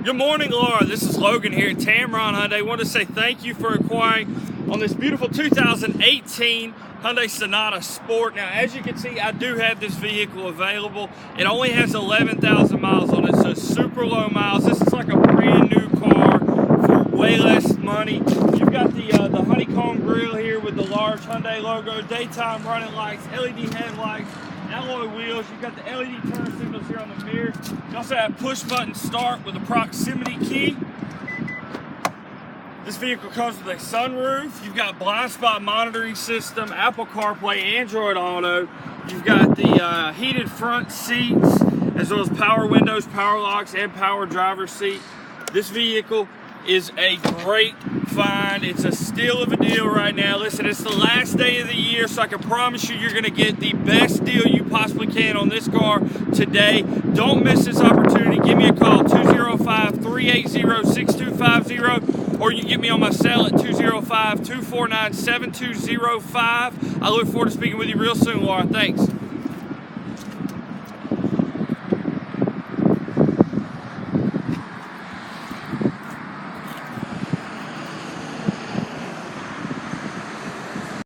Good morning, Laura. This is Logan here at Tameron Hyundai. I want to say thank you for inquiring on this beautiful 2018 Hyundai Sonata Sport. Now, as you can see, I do have this vehicle available. It only has 11,000 miles on it, so super low miles. This is like a brand new car for way less money. You've got the honeycomb grille here with the large Hyundai logo, daytime running lights, LED headlights, alloy wheels. You've got the LED turn signals here on the mirror. You also have push button start with a proximity key. This vehicle comes with a sunroof. You've got blind spot monitoring system, Apple CarPlay, Android Auto. You've got the heated front seats, as well as power windows, power locks, and power driver's seat. This vehicle is a great find. It's a steal of a deal right now. Listen, it's the last day of the year, so I can promise you're going to get the best deal you possibly can on this car today. Don't miss this opportunity. Give me a call, 205-380-6250, or you can get me on my cell at 205-249-7205. I look forward to speaking with you real soon, Laura. Thanks.